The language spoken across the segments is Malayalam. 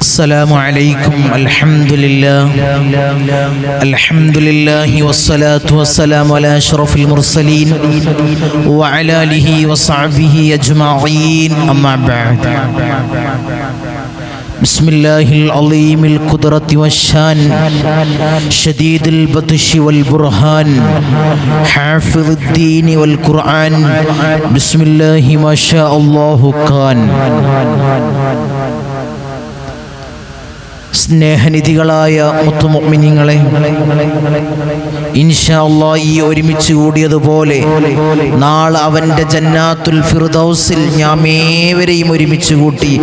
السلام عليكم. الحمد لله والصلاة والسلام على أشرف المرسلين وعلى آله وصحبه أجمعين. أما بعد، بسم الله العظيم القدرة والشان شديد البطش والبرهان حافظ الدين والقرآن بسم الله ما شاء الله كان. സ്നേഹനിധികളായ മുത്തുമുഅ്മിനീങ്ങളെ, ഇൻഷാ അല്ലാഹ് ഈ ഒരുമിച്ച് കൂടിയതുപോലെ നാളെ അവൻ്റെ ജന്നാത്തുൽ ഫിർദൗസിൽ നാം ഏവരെയും ഒരുമിച്ച് കൂട്ടി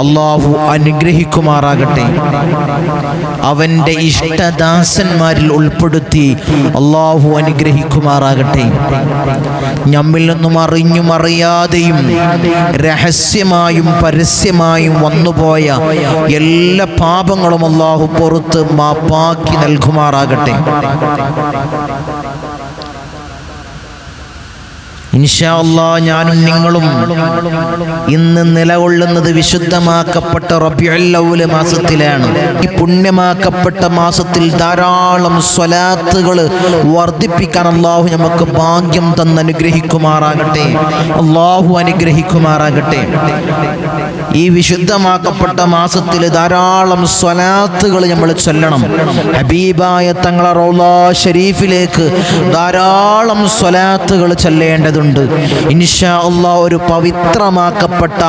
അല്ലാഹു അനുഗ്രഹിക്കുമാറാകട്ടെ. അവൻ്റെ ഇഷ്ടദാസന്മാരിൽ ഉൾപ്പെടുത്തി അല്ലാഹു അനുഗ്രഹിക്കുമാറാകട്ടെ. നമ്മിൽ നിന്നും അറിഞ്ഞും അറിയാതെയും രഹസ്യമായും പരസ്യമായും വന്നുപോയ എല്ലാ പാപങ്ങളും അല്ലാഹു പുറത്ത് മാപ്പാക്കി നൽകുമാറാകട്ടെ. ഇൻഷാ അല്ലാഹ് ഞാനും നിങ്ങളും ഇന്ന് നിലകൊള്ളുന്നത് വിശുദ്ധമാക്കപ്പെട്ട റബീഉൽ അവ്വൽ മാസത്തിലാണ്. ഈ പുണ്യമാക്കപ്പെട്ട മാസത്തിൽ ധാരാളം സ്വലാത്തുകൾ വർദ്ധിപ്പിക്കാൻ അല്ലാഹു നമുക്ക് ഭാഗ്യം തന്ന് അനുഗ്രഹിക്കുമാറാകട്ടെ. അല്ലാഹു അനുഗ്രഹിക്കുമാറാകട്ടെ. ഈ വിശുദ്ധമാക്കപ്പെട്ട മാസത്തിൽ ധാരാളം സ്വലാത്തുകൾ നമ്മൾ ചൊല്ലണം. ഹബീബായ തങ്ങളെ റൗള ഷരീഫിലേക്ക് ധാരാളം സ്വലാത്തുകൾ ചൊല്ലേണ്ടതുണ്ട്. ഇൻഷാ അല്ലാഹ് ഒരു പവിത്രമാക്കപ്പെട്ട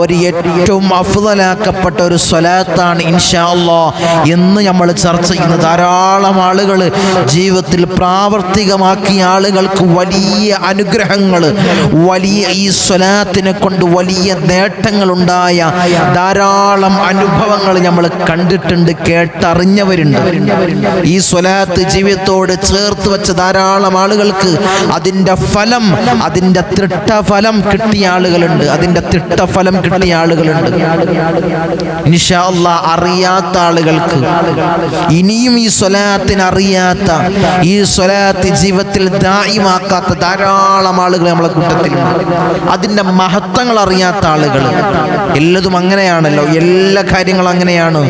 ഒരു ഏറ്റവും അഫ്ളലാക്കപ്പെട്ട ഒരു സ്വലാത്താണ് ഇൻഷാ അല്ലാഹ് എന്ന് നമ്മൾ ചർച്ച ചെയ്യുന്ന ധാരാളം ആളുകൾ ജീവിതത്തിൽ പ്രാവർത്തികമാക്കിയ ആളുകൾക്ക് വലിയ അനുഗ്രഹങ്ങൾ, വലിയ ഈ സ്വലാത്തിനെ കൊണ്ട് വലിയ നേട്ടങ്ങൾ ഉണ്ടായ ധാരാളം അനുഭവങ്ങൾ നമ്മൾ കണ്ടിട്ടുണ്ട്, കേട്ടറിഞ്ഞവരുണ്ട്. ഈ സ്വലാത്ത് ജീവിതത്തോട് ചേർത്ത് വെച്ച ധാരാളം ആളുകൾക്ക് അതിൻ്റെ ഫലം, അതിൻ്റെ തിട്ടഫലം കിട്ടിയ ആളുകളുണ്ട്. ഇൻഷാ അല്ലാഹ് അറിയാത്ത ആളുകൾക്ക്, ഇനിയും ഈ സ്വലാത്തിനെ അറിയാത്ത, ഈ സ്വലാത്ത് ജീവിതത്തിൽ ദായിമാക്കാത്ത ധാരാളം ആളുകൾ നമ്മളെ കൂട്ടത്തിലുണ്ട്. അതിൻ്റെ മഹത്വങ്ങൾ അറിയാത്ത ആളുകൾ. എല്ലതും അങ്ങനെയാണല്ലോ, എല്ലാ കാര്യങ്ങളും അങ്ങനെയാണ്.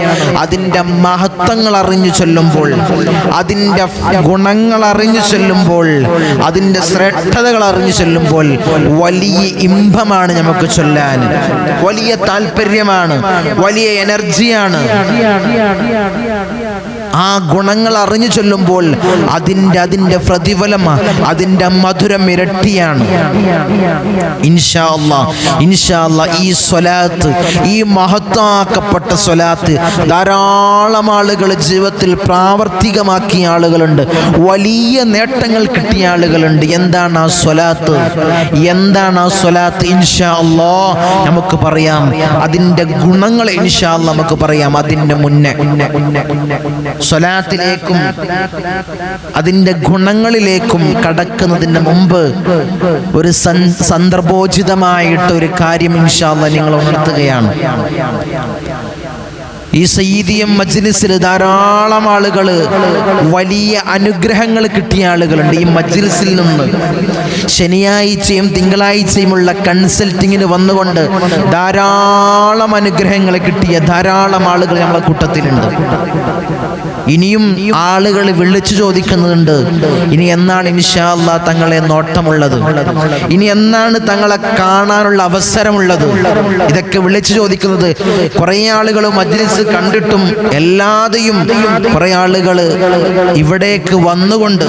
അതിൻ്റെ മഹത്വങ്ങൾ അറിഞ്ഞു ചൊല്ലുമ്പോൾ, അതിൻ്റെ ഗുണങ്ങൾ അറിഞ്ഞു ചൊല്ലുമ്പോൾ, അതിൻ്റെ ശ്രേഷ്ഠതകൾ അറിഞ്ഞു ചൊല്ലുമ്പോൾ വലിയ ഇമ്പമാണ് നമുക്ക് ചൊല്ലാൻ, വലിയ താല്പര്യമാണ്, വലിയ എനർജിയാണ്. ആ ഗുണങ്ങൾ അറിഞ്ഞു ചൊല്ലുമ്പോൾ അതിൻ്റെ പ്രതിഫലം, അതിൻ്റെ മധുരം ഇരട്ടിയാണ്. ഇൻഷാ അല്ലാഹ് ഈ സ്വലാത്ത്, ഈ മഹത്വമാക്കപ്പെട്ട സ്വലാത്ത് ധാരാളം ആളുകൾ ജീവിതത്തിൽ പ്രാവർത്തികമാക്കിയ ആളുകളുണ്ട്, വലിയ നേട്ടങ്ങൾ കിട്ടിയ ആളുകളുണ്ട്. എന്താണ് ആ സ്വലാത്ത്? ഇൻഷാ അല്ലാഹ് നമുക്ക് പറയാം. അതിൻ്റെ ഗുണങ്ങൾ ഇൻഷാ അല്ലാഹ് നമുക്ക് പറയാം. അതിൻ്റെ മുന്നേ സ്വലാത്തിലേക്കും അതിൻ്റെ ഗുണങ്ങളിലേക്കും കടക്കുന്നതിന് മുമ്പ് ഒരു സന്ദർഭോചിതമായിട്ട് ഒരു കാര്യം ഇൻഷാ അല്ലാഹ് നിങ്ങൾ ഉണർത്തുകയാണ്. ഈ സയ്യിദിയം മജ്ലിസിൽ ധാരാളം ആളുകൾ വലിയ അനുഗ്രഹങ്ങൾ കിട്ടിയ ആളുകളുണ്ട്. ഈ മജ്ലിസിൽ നിന്ന് ശനിയാഴ്ചയും തിങ്കളാഴ്ചയുമുള്ള കൺസൾട്ടിങ്ങിന് വന്നുകൊണ്ട് ധാരാളം അനുഗ്രഹങ്ങൾ കിട്ടിയ ധാരാളം ആളുകൾ നമ്മളെ കൂട്ടത്തിലുണ്ട്. ഇനിയും ആളുകൾ വിളിച്ചു ചോദിക്കുന്നുണ്ട്, ഇനി എന്നാണ് ഇൻഷാ അല്ലാഹ് തങ്ങളെ നോട്ടമുള്ളത്, ഇനി എന്നാണ് തങ്ങളെ കാണാനുള്ള അവസരമുള്ളത്. ഇതൊക്കെ വിളിച്ചു ചോദിക്കുന്നത്. കുറേ ആളുകൾ മജ്ലിസ് കണ്ടിട്ടും എല്ലാതെയും കുറെ ആളുകൾ ഇവിടേക്ക് വന്നുകൊണ്ട്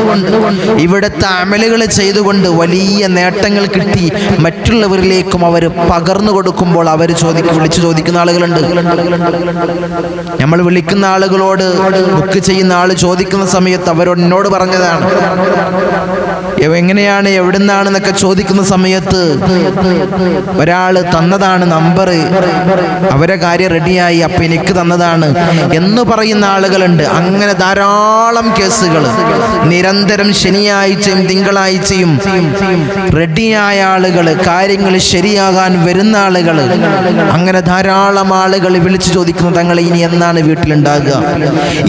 ഇവിടുത്തെ അമലുകൾ ചെയ്തുകൊണ്ട് വലിയ നേട്ടങ്ങൾ കിട്ടി മറ്റുള്ളവരിലേക്കും അവർ പകർന്നു കൊടുക്കുമ്പോൾ അവർ വിളിച്ചു ചോദിക്കുന്ന ആളുകളുണ്ട്. നമ്മൾ വിളിക്കുന്ന ആളുകളോട്, ബുക്ക് ചെയ്യുന്ന ആൾ ചോദിക്കുന്ന സമയത്ത് അവരോട് പറഞ്ഞതാണ്, എങ്ങനെയാണ് എവിടുന്നാണെന്നൊക്കെ ചോദിക്കുന്ന സമയത്ത് ഒരാൾ തന്നതാണ് നമ്പർ, അവരെ കാര്യം റെഡിയായി, അപ്പൊ എനിക്ക് തന്നതാണ് എന്ന് പറയുന്ന ആളുകളുണ്ട്. അങ്ങനെ ധാരാളം കേസുകൾ നിരന്തരം ശനിയാഴ്ചയും തിങ്കളാഴ്ചയും റെഡിയായ ആളുകൾ, കാര്യങ്ങൾ ശരിയാകാൻ വരുന്ന ആളുകൾ, അങ്ങനെ ധാരാളം ആളുകൾ വിളിച്ചു ചോദിക്കുന്നു, തങ്ങൾ ഇനി എന്നാണ് വീട്ടിലുണ്ടാകുക,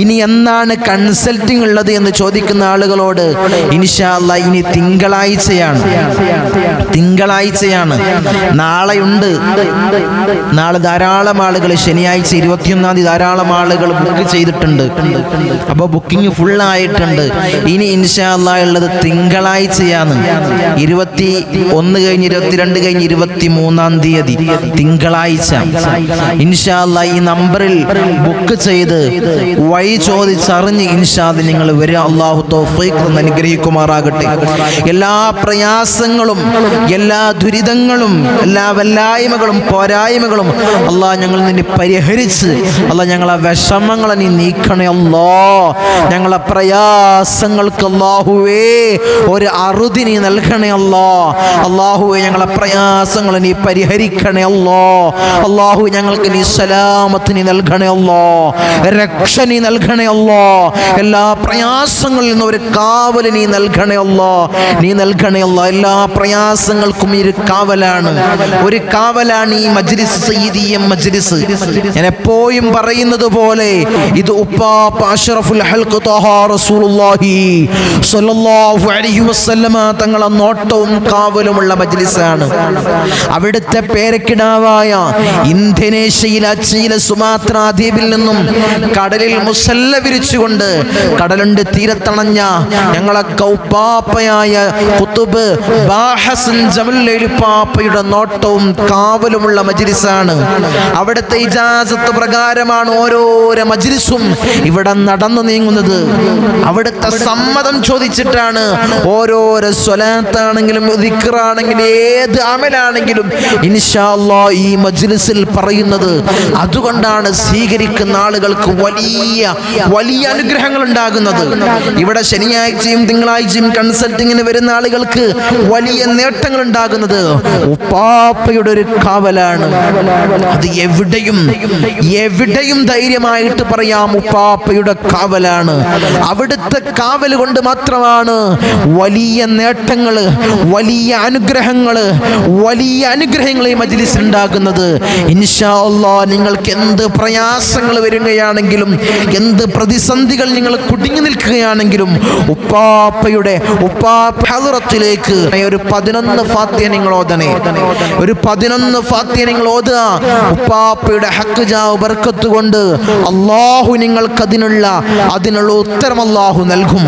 ഇനി എന്നാണ് കൺസൾട്ടിങ് ഉള്ളത് എന്ന് ചോദിക്കുന്ന ആളുകളോട് ഇൻഷാ അല്ലാഹ് ഇനി തിങ്കളാഴ്ചയാണ്. തിങ്കളാഴ്ചയാണ്, നാളെയുണ്ട്. നാളെ ധാരാളം ആളുകൾ, ശനിയാഴ്ച 21-ാം തീയതി ധാരാളം ആളുകൾ ബുക്ക് ചെയ്തിട്ടുണ്ട്. അപ്പോൾ ബുക്കിംഗ് ഫുള്ളായിട്ടുണ്ട്. ഇനി ഇൻഷാ അല്ലാഹ് ഉള്ളത് തിങ്കളാഴ്ചയാണ്. 21 കഴിഞ്ഞ് 22 കഴിഞ്ഞ് 23-ാം തീയതി തിങ്കളാഴ്ച. ഇൻഷാ അല്ലാഹ് ഈ നമ്പറിൽ ബുക്ക് ചെയ്ത് വഴി ചോദിച്ചറിഞ്ഞ് ഇൻഷാ അല്ലാഹ് നിങ്ങൾ വരിക. അല്ലാഹു തൗഫീഖ് അനുഗ്രഹിക്കുമാറാകട്ടെ. എല്ലാ പ്രയാസങ്ങളും, എല്ലാ ദുരിതങ്ങളും, എല്ലാ വല്ലായ്മകളും പോരായ്മകളും അല്ലാഹ് ഞങ്ങൾ നിന്നെ പരിഹരിച്ച് അല്ലാഹ് ഞങ്ങളെ വിഷമങ്ങളെ നീ നീക്കണേ അല്ലാ. ഞങ്ങളെ പ്രയാസങ്ങൾക്ക് അല്ലാഹുവേ ഒരു അറുതി നീ നൽകണേ അല്ലാ. അല്ലാഹുവേ ഞങ്ങളെ പ്രയാസങ്ങൾ നീ പരിഹരിക്കണേ അല്ലാ. അല്ലാഹു ഞങ്ങൾക്ക് നീ സലാമത്ത് നീ നൽകണേ അല്ലാ, രക്ഷ നീ നൽകണേ അല്ലാ. എല്ലാ പ്രയാസങ്ങളിൽ നിന്നും ഒരു കാവല് നീ നൽകണേ അല്ലാ, നീ നൽകണേ അല്ലാ. എല്ലാ പ്രയാസങ്ങൾക്കും ഈ ഒരു കാവലാണ്, ഒരു കാവലാണ് ഈ മജ്ലിസ്, സയ്യിദിയ മജ്ലിസ്. ഞാൻ എപ്പോഴും പറയുന്നത് പോലെ ഇത് ഉപ്പാപ്പ അഷ്റഫുൽ ഹൽഖ് ത്വഹ റസൂലുള്ളാഹി സ്വല്ലല്ലാഹു അലൈഹി വസല്ലമ തങ്ങളെ നോട്ടവും കാവലുമുള്ള മജ്ലിസാണ്. അവിടുത്തെ പേരക്കിടാവായ ഇന്തോനേഷ്യയിലെ അച്ചയിലെ സുമാത്ര ദ്വീപിൽ നിന്നും കടലിൽ മുസല്ല വിരിച്ചുകൊണ്ട് കടലുണ്ട് തീരത്തണഞ്ഞ ഞങ്ങളെ കൗപ്പാപ്പയായ ഖുതുബ് ബാഹസൻ ജമലുപ്പാപ്പയുടെ നോട്ടവും കാവലുമുള്ള മജ്ലിസാണ്. അവിടുത്തെ ഇജാസത്ത് പ്രകാരമാണ് ഓരോരോ മജ്ലിസും ഇവിടെ നടന്നു നീങ്ങുന്നത്. അവിടുത്തെ സമ്മതം ചോദിച്ചിട്ടാണ് ഓരോരോ സ്വലാത്താണെങ്കിലും ദിക്റാണെങ്കിലും ഏത് അമലാണെങ്കിലും ഇൻഷാ അല്ലാഹ് ഈ മജ്ലിസിൽ പറയുന്നത്. അതുകൊണ്ടാണ് സ്വീകരിക്കുന്ന ആളുകൾക്ക് വലിയ വലിയ അനുഗ്രഹങ്ങൾ ഉണ്ടാകുന്നത്. ഇവിടെ ശനിയാഴ്ചയും തിങ്കളാഴ്ചയും കൺസൾട്ടിങ്ങിന് വരുന്ന ആളുകൾക്ക് വലിയ നേട്ടങ്ങൾ ഉണ്ടാകുന്നത് ഉപ്പാപ്പയുടെ ഒരു കാവലാണ്. അത് എവിടെയും ധൈര്യമായിട്ട് പറയാം, ഉപ്പാപ്പയുടെ കാവലാണ്. അവിടുത്തെ കാവൽ കൊണ്ട് മാത്രമാണ് വലിയ നേട്ടങ്ങള്, വലിയ അനുഗ്രഹങ്ങള്, വലിയ അനുഗ്രഹങ്ങൾ ഈ മജ്ലിസിൽ ഉണ്ടാകുന്നത്. ഇൻഷാ അല്ലാഹ് നിങ്ങൾക്ക് എന്ത് പ്രയാസങ്ങൾ വരികയാണെങ്കിലും, എന്ത് പ്രതിസന്ധികൾ നിങ്ങൾ കുടുങ്ങി നിൽക്കുകയാണെങ്കിലും ഉപ്പാപ്പയുടെ ഹളറത്തിലേക്ക് ഒരു 11 ഫാത്തിഹ നിങ്ങൾ ഓതണേ. ഒരു 11 ഫാത്തിഹ നിങ്ങൾ ഓതുക. ഉപ്പാപ്പയുടെ ഹക്ക് ജാവ് ബർക്കത്ത് കൊണ്ട് അല്ലാഹു നിങ്ങൾക്ക് അതിനുള്ള ഉത്തരം അല്ലാഹു നൽകും.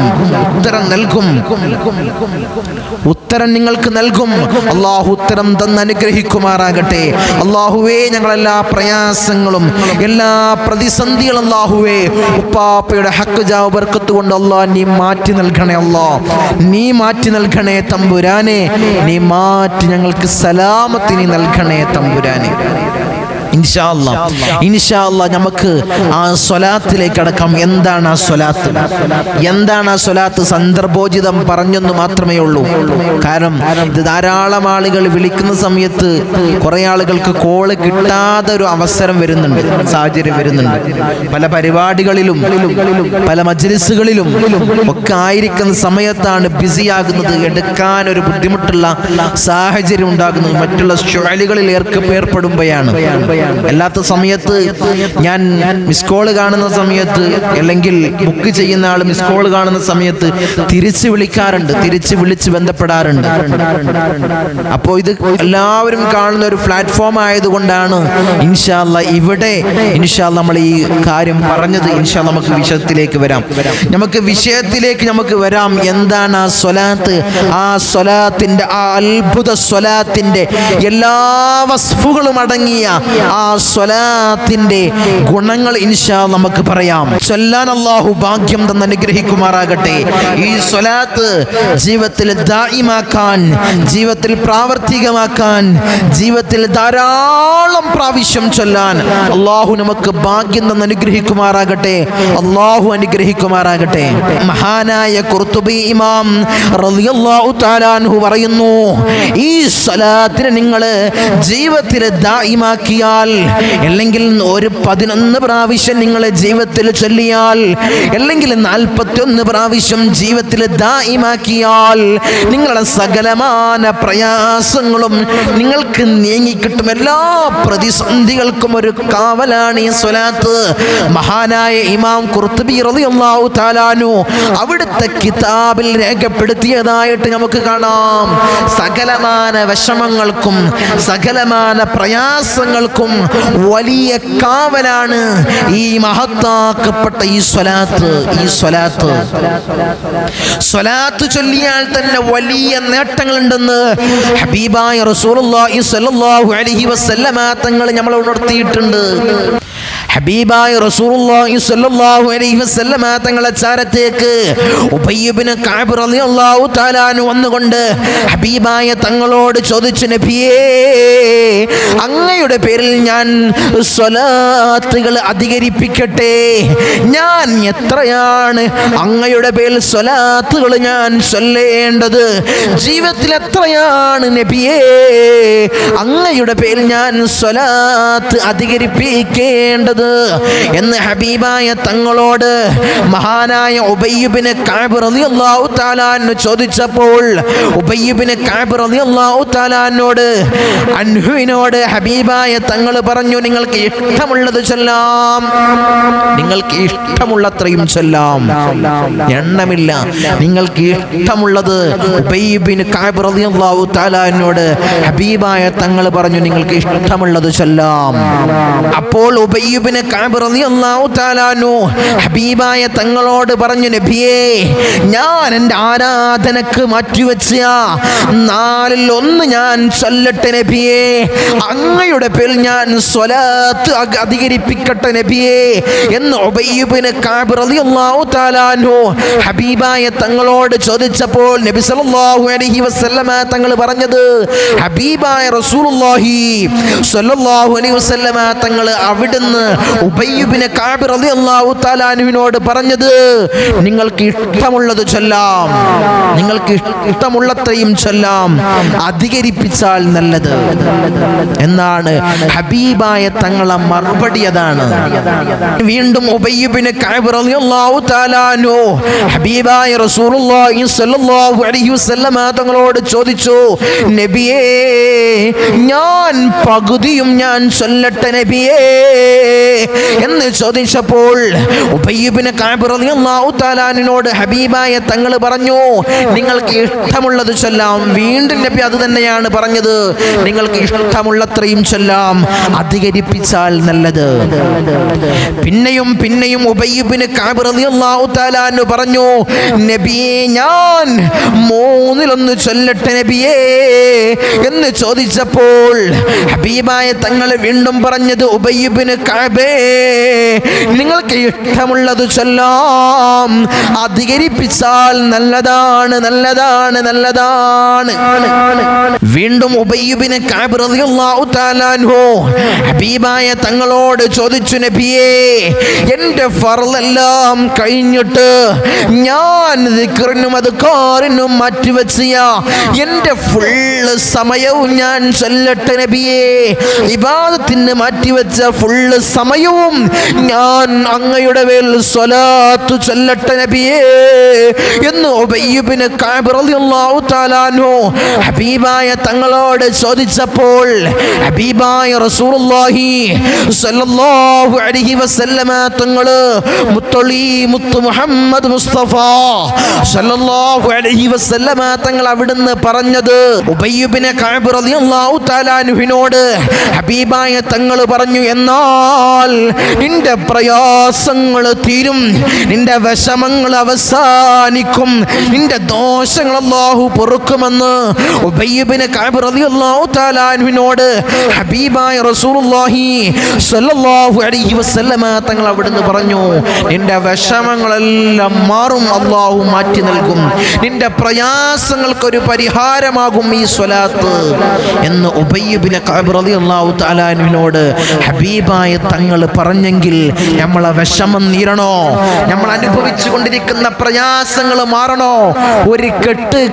ഉത്തരം നിങ്ങൾക്ക് നൽകും. അല്ലാഹു ഉത്തരം തന്ന് അനുഗ്രഹിക്കുമാറാകട്ടെ. അല്ലാഹുവേ ഞങ്ങളെല്ലാ പ്രയാസങ്ങളും, എല്ലാ പ്രതിസന്ധികളും അല്ലാഹുവേ ഉപ്പാപ്പയുടെ ഹക്ക് ജാവ് ബർക്കത്ത് കൊണ്ട് അല്ലാഹ് നീ മാറ്റി നൽകണേ. അല്ലാഹ് നീ മാറ്റി നൽകണേ തമ്പുരാനെ. നീ മാറ്റി ഞങ്ങൾക്ക് സലാമത്ത് നീ നൽകണേ തമ്പുരാനെ. ഇൻഷാ അല്ലാഹ് നമുക്ക് ആ സ്വലാത്തിലേക്ക് അടക്കാം. എന്താണ് ആ സ്വലാത്ത്? എന്താണ് ആ സ്വലാത്ത്? സന്ദർഭോചിതം പറഞ്ഞെന്ന് മാത്രമേ ഉള്ളൂ. കാരണം ഇത് ധാരാളം ആളുകൾ വിളിക്കുന്ന സമയത്ത് കുറെ ആളുകൾക്ക് കോള് കിട്ടാതെ ഒരു അവസരം വരുന്നുണ്ട്, സാഹചര്യം വരുന്നുണ്ട്. പല പരിപാടികളിലും പല മജ്ലിസുകളിലും ഒക്കെ ആയിരിക്കുന്ന സമയത്താണ് ബിസിയാകുന്നത്, എടുക്കാൻ ഒരു ബുദ്ധിമുട്ടുള്ള സാഹചര്യം ഉണ്ടാകുന്നത് മറ്റുള്ള ഷുഅലുകളിൽ ഏർപ്പെടുമ്പോഴാണ്. അല്ലാത്ത സമയത്ത് ഞാൻ മിസ് കോള് കാണുന്ന സമയത്ത്, അല്ലെങ്കിൽ ബുക്ക് ചെയ്യുന്ന ആൾ മിസ് കോള് കാണുന്ന സമയത്ത് തിരിച്ച് വിളിക്കാറുണ്ട്, തിരിച്ച് വിളിച്ച് ബന്ധപ്പെടാറുണ്ട്. അപ്പോൾ ഇത് എല്ലാവരും കാണുന്ന ഒരു പ്ലാറ്റ്ഫോം ആയതുകൊണ്ടാണ് ഇൻഷാ അല്ലാഹ് ഇവിടെ നമ്മൾ ഈ കാര്യം പറഞ്ഞത്. ഇൻഷാ അല്ലാഹ് നമുക്ക് വിഷയത്തിലേക്ക് നമുക്ക് വരാം. എന്താണ് ആ സ്വലാത്ത്? ആ സ്വലാത്തിന്റെ, ആ അത്ഭുത സ്വലാത്തിന്റെ എല്ലാ വസ്ഫുകളും അടങ്ങിയ ആ സ്വലാത്തിന്റെ ഗുണങ്ങൾ ഇൻഷാ അല്ലാഹ് നമുക്ക് പറയാം. ചൊല്ലാൻ അല്ലാഹു ഭാഗ്യം തന്ന് അനുഗ്രഹിക്കുമാറാകട്ടെ. ഈ സ്വലാത്ത് ജീവിതത്തിൽ ദായിമാക്കാൻ, ജീവിതത്തിൽ പ്രാവർത്തികമാക്കാൻ, ജീവിതത്തിൽ ധാരാളം പ്രാവശ്യം ചൊല്ലാൻ അല്ലാഹു നമുക്ക് ഭാഗ്യം തന്ന് അനുഗ്രഹിക്കുമാറാകട്ടെ. അല്ലാഹു അനുഗ്രഹിക്കുമാറാകട്ടെ. മഹാനായ ഖുർത്തുബി ഇമാം റളിയല്ലാഹു തആല അൻഹു പറയുന്നു, ഈ സ്വലാത്തിനെ നിങ്ങൾ ജീവിതത്തിൽ ദായിമാക്കിയാൽ ചൊല്ലിയാൽ, അല്ലെങ്കിൽ ഒരു 11 പ്രാവശ്യം നിങ്ങൾ ജീവിതത്തിൽ ചൊല്ലിയാൽ, അല്ലെങ്കിൽ 41 പ്രാവശ്യം ജീവിതത്തിൽ ദായിമാക്കിയാൽ നിങ്ങളുടെ സകലമാന പ്രയാസങ്ങളും നിങ്ങൾക്ക് നീങ്ങിക്കിട്ടും. എല്ലാ പ്രതിസന്ധികൾക്കും ഒരു കാവലാണ് ഈ സ്വലാത്ത്. മഹാനായ ഇമാം ഖുർത്തുബി റളിയല്ലാഹു തആല അൻഹു അവിടുത്തെ കിതാബിൽ രേഖപ്പെടുത്തിയതായിട്ട് നമുക്ക് കാണാം. സകലമാന വിഷമങ്ങൾക്കും സകലമാന പ്രയാസങ്ങൾക്കും വലിയ കാവലാണ് ഈ മഹത്താക്കപ്പെട്ട ഈ സ്വലാത്ത്. സ്വലാത്ത് ചൊല്ലിയാൽ തന്നെ വലിയ നേട്ടങ്ങളുണ്ടെന്ന് ഹബീബായ റസൂലുള്ളാഹി സ്വല്ലല്ലാഹു അലൈഹി വസല്ലമ തങ്ങൾ നമ്മളെ ഉണർത്തിയിട്ടുണ്ട്. ഹബീബായ റസൂലുള്ളാഹി സ്വല്ലല്ലാഹു അലൈഹി വസല്ലമ തങ്ങളുടെ ചാരത്തേക്ക് ഉബയ്യ് ഇബ്നു കഅബ് റളിയല്ലാഹു തആല അൻഹു വന്നുകൊണ്ട് ഹബീബായ തങ്ങളോട് ചോദിച്ചു, നബിയേ, അങ്ങയുടെ പേരിൽ ഞാൻ സ്വലാത്തുകൾ അധികരിപ്പിക്കട്ടെ. ഞാൻ എത്രയാണ് അങ്ങയുടെ പേരിൽ സ്വലാത്തുകൾ ഞാൻ ചൊല്ലേണ്ടത്? ജീവിതത്തിൽ എത്രയാണ് നബിയേ അങ്ങയുടെ പേരിൽ ഞാൻ സ്വലാത്ത് അധികരിപ്പിക്കേണ്ടത് എന്ന് ഹബീബായ തങ്ങളോട് മഹാനായ ഉബയ്യ് ഇബ്നു കഅബ് റളിയല്ലാഹു തആല അൻഹു ചോദിച്ചപ്പോൾ ഉബയ്യ് ഇബ്നു കഅബ് റളിയല്ലാഹു തആല അൻഹുവിനോട് ഹബീബായ തങ്ങൾ പറഞ്ഞു, നിങ്ങൾക്ക് ഇഷ്ടമുള്ളത് ചൊല്ലാം, നിങ്ങൾക്ക് ഇഷ്ടമുള്ളത്രയും ചൊല്ലാം, എണ്ണമില്ല. നിങ്ങൾക്ക് ഇഷ്ടമുള്ളത് ഉബയ്യ് ഇബ്നു കഅബ് റളിയല്ലാഹു തആല അൻഹുവോട് ഹബീബായ തങ്ങൾ പറഞ്ഞു, നിങ്ങൾക്ക് ഇഷ്ടമുള്ളത് ചൊല്ലാം. അപ്പോൾ ഉബയ്യ് ഇബ്നു കഅബ് റളിയല്ലാഹു തആല അൻഹു ഹബീബായ തങ്ങളോട് പറഞ്ഞു, നബിയേ, ഞാൻ എൻ്റെ ആരാധനക്ക് മാറ്റിവെച്ച 4-ൽ 1 ഞാൻ ചൊല്ലട്ടെ നബിയേ. അങ്ങയുടെ പേരിൽ ഞാൻ സ്വലാത്ത് അധികരിപ്പിക്കട്ടെ നബിയേ എന്ന് ഉബയ്യ് ഇബ്നു കഅബ് റളിയല്ലാഹു തആല അൻഹു ഹബീബായ തങ്ങളോട് ചോദിച്ചപ്പോൾ നബി സല്ലല്ലാഹു അലൈഹി വസല്ലമ തങ്ങൾ പറഞ്ഞത്, ഹബീബായ റസൂലുള്ളാഹി സ്വല്ലല്ലാഹു അലൈഹി വസല്ലമ തങ്ങൾ അവിടുന്ന് ഉബയ്യ് ഇബ്നു കഅബ് റളിയല്ലാഹു തആല അൻഹുവിനോട് പറഞ്ഞത്, നിങ്ങൾക്ക് ഇഷ്ടമുള്ളത് ചൊല്ലാം, നിങ്ങൾക്ക് ഇഷ്ടമുള്ളത്രയും ചൊല്ലാം, അധികരിപ്പിച്ചാൽ നല്ലത് എന്നാണ് ഹബീബായ തങ്ങളെ മറുപടി. അതാണ്. വീണ്ടും ഉബയ്യ് ഇബ്നു കഅബ് റളിയല്ലാഹു തആല അൻഹു ഹബീബായ റസൂലുള്ളാഹി സ്വല്ലല്ലാഹു അലൈഹി വസല്ലമ തങ്ങളോട് ചോദിച്ചു, നബിയേ, ഞാൻ പകുതിയും ഞാൻ ചൊല്ലട്ടെ നബിയേ എന്ന് ചോദിച്ചപ്പോൾ ഉബയ്യ് ഇബ്നു കഅബ് റളിയല്ലാഹു തആല അൻഹുവിനോട് ഹബീബായ തങ്ങൾ പറഞ്ഞു, നിങ്ങൾക്ക് ഇഷ്ടമുള്ളത് ചൊല്ലാം. വീണ്ടും നബി അത് തന്നെയാണ് പറഞ്ഞത്, നിങ്ങൾക്ക് ഇഷ്ടമുള്ളത്രയും ചൊല്ലാം, അധികരിപ്പിച്ചാൽ നല്ലത്. പിന്നെയും ഉബയ്യ് ഇബ്നു കഅബ് റളിയല്ലാഹു തആല അൻഹു പറഞ്ഞു, നബിയേ, ഞാൻ 3-ൽ 1 ചൊല്ലട്ടെ നബിയേ എന്ന് ചോദിച്ചപ്പോൾ ഹബീബായ തങ്ങൾ വീണ്ടും പറഞ്ഞത്, ഉബയ്യ് ഇബ്നു കഅബേ, നിങ്ങൾക്ക് ഇഷ്ടമുള്ളത് ചൊല്ലാം, അധികരിപ്പിച്ചാൽ നല്ലതാണ്. വീണ്ടും ഉബയ്യ് ഇബ്നു കഅബ് റളിയല്ലാഹു തആല അൻഹു ഹബീബായ തങ്ങളോട് ചോദിച്ചു, നബിയേ, എൻ്റെ ഫർളെല്ലാം കഴിഞ്ഞിട്ട് ഞാൻ ദിക്റിനും അദ്കാറിനും മാറ്റിവെച്ച എൻ്റെ ഫുള്ള് സമയവും ഞാൻ ചൊല്ലട്ടെ നബിയേ. ഇബാദത്തിന് മാറ്റിവെച്ച ഫുള്ള് സമയവും ഞാൻ അങ്ങയുടെ പേരിൽ സ്വലാത്ത് ചൊല്ലട്ടെ നബിയേ എന്ന് ഉബയ്യ് ഇബ്നു കഅബ് റളിയല്ലാഹു തആല അൻഹു ഹബീബായ തങ്ങളോട് ചോദിച്ചപ്പോൾ ഹബീബായ റസൂലുള്ളാഹി സ്വല്ലല്ലാഹു അലൈഹി വസല്ലമ തങ്ങൾ മുത്തു മുഹമ്മദ് മുസ്തഫ സ്വല്ലല്ലാഹു അലൈഹി വസല്ലമ തങ്ങൾ അവിടുന്ന് പറഞ്ഞത്, ഉബയ്യ് ഇബ്നു കഅബ് റളിയല്ലാഹു തആല അൻഹുവിനോട് ഹബീബായ തങ്ങൾ പറഞ്ഞു, എന്നാൽ നിന്റെ പ്രയാസങ്ങൾ തീരും, നിന്റെ വിഷമങ്ങൾ അവസാനിക്കും, നിന്റെ ദോഷങ്ങൾ അല്ലാഹു പൊറുക്കുമെന്ന് ഉബയ്യ് ഇബ്നു കഅബ് റളിയല്ലാഹു തആല അൻഹുവിനോട് ഹബീബായ റസൂലുള്ളാഹി സ്വല്ലല്ലാഹു അലൈഹി വസല്ലമ തങ്ങൾ അവിടുന്ന് പറഞ്ഞു, നിന്റെ വിഷമങ്ങളെല്ലാം മാറും, അല്ലാഹു മാറ്റി നൽകും, നിന്റെ പ്രയാസങ്ങൾക്കൊരു പരിഹാരമാകും ഈ സ്വലാത്ത് എന്ന് ഉബയ്യ് ഇബ്നു കഅബ് റളിയല്ലാഹു തആല അൻഹുവിനോട് ഹബീബായ തങ്ങൾ തങ്ങൾ പറഞ്ഞെങ്കിൽ നമ്മളെ വിഷമം നീരണോ, നമ്മൾ അനുഭവിച്ചു കൊണ്ടിരിക്കുന്ന പ്രയാസങ്ങൾ മാറണോ? ഒരു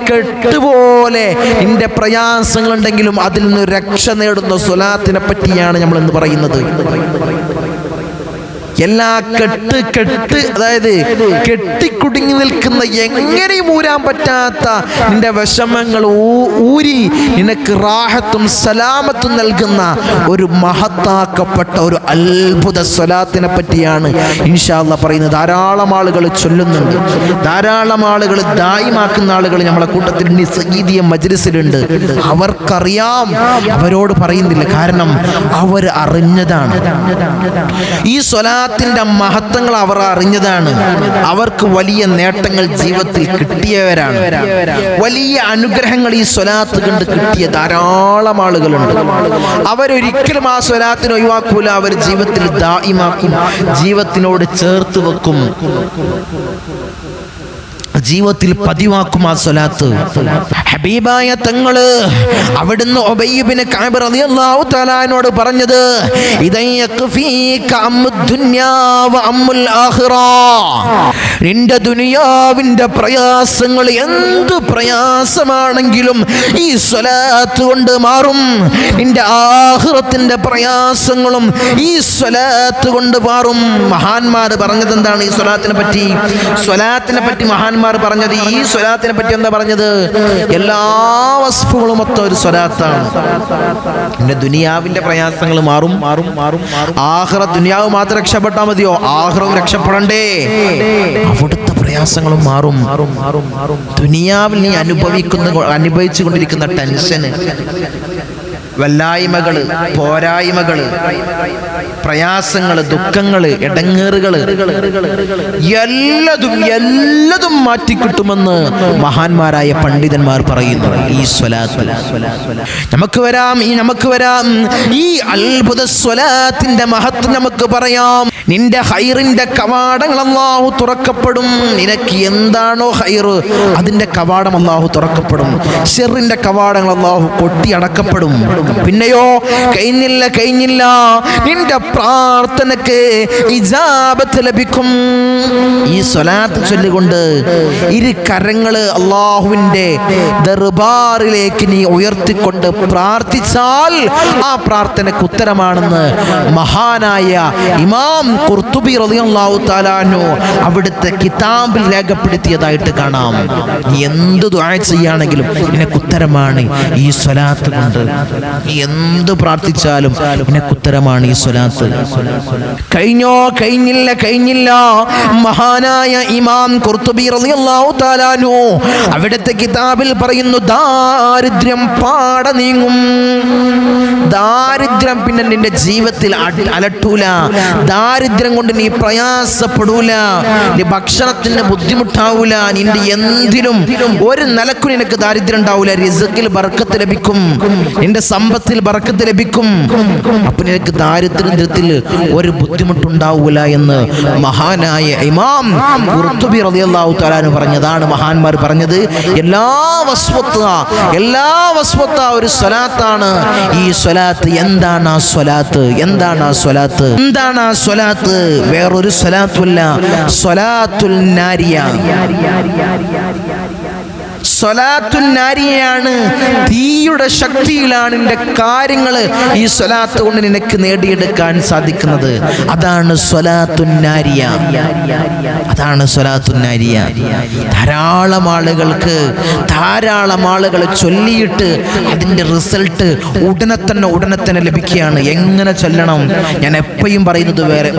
കെട്ടുപോലെ നിന്റെ പ്രയാസങ്ങളുണ്ടെങ്കിലും അതിൽ നിന്ന് രക്ഷ നേടുന്ന സ്വലാത്തിനെ പറ്റിയാണ് നമ്മൾ ഇന്ന് പറയുന്നത്. എല്ലാ കെട്ട് അതായത് കെട്ടിക്കുടുങ്ങി നിൽക്കുന്ന എങ്ങനെയും ഊരാൻ പറ്റാത്ത നിന്റെ വിഷമങ്ങൾ ഊരി നിനക്ക് റാഹത്തും സലാമത്തും നൽകുന്ന ഒരു മഹത്താക്കപ്പെട്ട ഒരു അത്ഭുത സ്വലാത്തിനെ പറ്റിയാണ് ഇൻഷാ അല്ലാഹ് പറയുന്നത്. ധാരാളം ആളുകൾ ചൊല്ലുന്നുണ്ട്, ധാരാളം ആളുകൾ ദായിമാക്കുന്ന ആളുകൾ നമ്മളെ കൂട്ടത്തിൽ സയ്യിദിയ മജ്ലിസിലുണ്ട്. അവർക്കറിയാം, അവരോട് പറയുന്നില്ല, കാരണം അവർ അറിഞ്ഞതാണ് ഈ സ്വലാത്തിന്റെ മഹത്വങ്ങൾ. അവർ അറിഞ്ഞതാണ്, അവർക്ക് വലിയ നേട്ടങ്ങൾ ജീവിതത്തിൽ കിട്ടിയവരാണ്. വലിയ അനുഗ്രഹങ്ങൾ ഈ സ്വലാത്ത് കണ്ട് കിട്ടിയ ധാരാളം ആളുകളുണ്ട്. അവരൊരിക്കലും ആ സ്വലാത്തിനെ ഒഴിവാക്കൂല, അവർ ജീവിതത്തിൽ ദായിമാക്കും, ജീവിതത്തിനോട് ചേർത്ത് വെക്കും, ജീവിതത്തിൽ പതിവാക്കും ആ സ്വലാത്ത്. ഹബീബായ തങ്ങള് അവിടുന്ന് ഉബയ്യ് ഇബ്നു കഅബ് റളിയല്ലാഹു തആലയോട് പറഞ്ഞത്, നിന്റെ ദുനിയാവിന്റെ പ്രയാസങ്ങൾ എന്ത് പ്രയാസമാണെങ്കിലും ഈ സ്വലാത്ത് കൊണ്ട് മാറും. നിന്റെ ആഖിറത്തിന്റെ പ്രയാസങ്ങളും ഈ സ്വലാത്ത് കൊണ്ട് മാറും. മഹാന്മാർ പറഞ്ഞത് എന്താണ് ഈ സ്വലാത്തിനെ പറ്റി? സ്വലാത്തിനെ പറ്റി മഹാന്മാർ പറഞ്ഞത്, ഈ സ്വലാത്തിനെ പറ്റി എന്താ പറഞ്ഞത്? എല്ലാ വസ്ഫുകളും മൊത്തം ഒരു സ്വലാത്താണ്. പിന്നെ ദുനിയാവിന്റെ പ്രയാസങ്ങൾ മാറും. ആഖിറത്ത്, ദുനിയാവ് മാത്രം രക്ഷപ്പെട്ടാൽ മതിയോ? ആഖിറവും രക്ഷപ്പെടണ്ടേ? അവിടുത്തെ പ്രയാസങ്ങളും മാറും. ദുനിയാവിൽ നീ അനുഭവിച്ചു കൊണ്ടിരിക്കുന്ന ടെൻഷന്, വല്ലായ്മകള്, പോരായ്മകള്, പ്രയാസങ്ങള്, ദുഃഖങ്ങള്, ഇടങ്ങേറുകള് എല്ലതും മാറ്റിക്കിട്ടുമെന്ന് മഹാന്മാരായ പണ്ഡിതന്മാർ പറയുന്നു. ഈ സ്വലാത്ത് നമുക്ക് വരാം. ഈ അത്ഭുത സ്വലാത്തിന്റെ മഹത്വം നമുക്ക് പറയാം. നിന്റെ ഹൈറിന്റെ കവാടങ്ങൾ അല്ലാഹു തുറക്കപ്പെടും. നിനക്ക് എന്താണോ ഹൈറ്, അതിന്റെ കവാടം അല്ലാഹു തുറക്കപ്പെടും. ഷെറിന്റെ കവാടങ്ങൾ അല്ലാഹു കൊട്ടി അടക്കപ്പെടും. പിന്നെയോ കഴിഞ്ഞില്ല, നിന്റെ പ്രാർത്ഥനക്ക് ഇജാബത്ത് ലഭിക്കും. ഈ സ്വലാത്ത് ചൊല്ലിക്കൊണ്ട് ഇരു കരങ്ങള് അല്ലാഹുവിന്റെ ദർബാറിലേക്ക് നീ ഉയർത്തിക്കൊണ്ട് പ്രാർത്ഥിച്ചാൽ ആ പ്രാർത്ഥനക്ക് ഉത്തരമാണെന്ന് മഹാനായ ഇമാം ഖുർത്തുബി റളിയല്ലാഹു തആല അൻഹു അവിടുത്തെ കിതാബിൽ രേഖപ്പെടുത്തിയതായിട്ട് കാണാം. നീ എന്ത് ദുആ ചെയ്യാണെങ്കിലും നിനക്ക് ഉത്തരമാണ് ഈ സ്വലാത്ത് കൊണ്ട്. നീ എന്ത് പ്രാർത്ഥിച്ചാലും നിനക്ക് ഉത്തരമാണ് ഈ സ്വലാത്ത്. കഴിഞ്ഞില്ല. മഹാനായ ഇമാം ഖുർത്തുബി റളിയല്ലാഹു തആല അൻഹു അവിടുത്തെ കിതാബിൽ പറയുന്നു, ദാരിദ്ര്യം പാടെ നീങ്ങും. ദാരിദ്ര്യം പിന്നെ നിന്റെ ജീവിതത്തിൽ അലട്ടൂല. ദാരിദ്ര്യം കൊണ്ട് നീ പ്രയാസപ്പെടൂല. നീ ഭക്ഷണത്തിന് ബുദ്ധിമുട്ടാവൂല. നിന്റെ എന്തിനും ഒരു നിലക്കും നിനക്ക് ദാരിദ്ര്യം ഉണ്ടാവൂല. റിസ്കിൽ ബർക്കത്ത് ലഭിക്കും, നിന്റെ സമ്പത്തിൽ ബർക്കത്ത് ലഭിക്കും. അപ്പൊ നിനക്ക് ദാരിദ്ര്യത്തിൽ ഒരു ബുദ്ധിമുട്ടുണ്ടാവൂല എന്ന് മഹാനായ ഇമാം ഖുർത്തുബി റളിയല്ലാഹു തആല അൻഹു പറഞ്ഞതാണ്. മഹാന്മാർ പറഞ്ഞത് എല്ലാ വസ്വത്ത ഒരു സ്വലാത്താണ്. ഈ സ്വലാത്ത് എന്താണ്? ആ സ്വലാത്ത് വേറൊരു സ്വലാത്തുല്ല, സ്വലാത്തുൽ നാരിയ. സ്വലാത്തുൻ നാരിയയാണ്. തീയുടെ ശക്തിയിലാണ് നിന്റെ കാര്യങ്ങള് ഈ സ്വലാത്ത് കൊണ്ട് നിനക്ക് നേടിയെടുക്കാൻ സാധിക്കുന്നത്. അതാണ് സ്വലാത്തുൻ നാരിയ. ധാരാളം ആളുകൾ ചൊല്ലിയിട്ട് അതിന്റെ റിസൾട്ട് ഉടനെ തന്നെ ലഭിക്കുകയാണ്. എങ്ങനെ ചൊല്ലണം? ഞാൻ എപ്പോഴും പറയുന്നത് വേറെ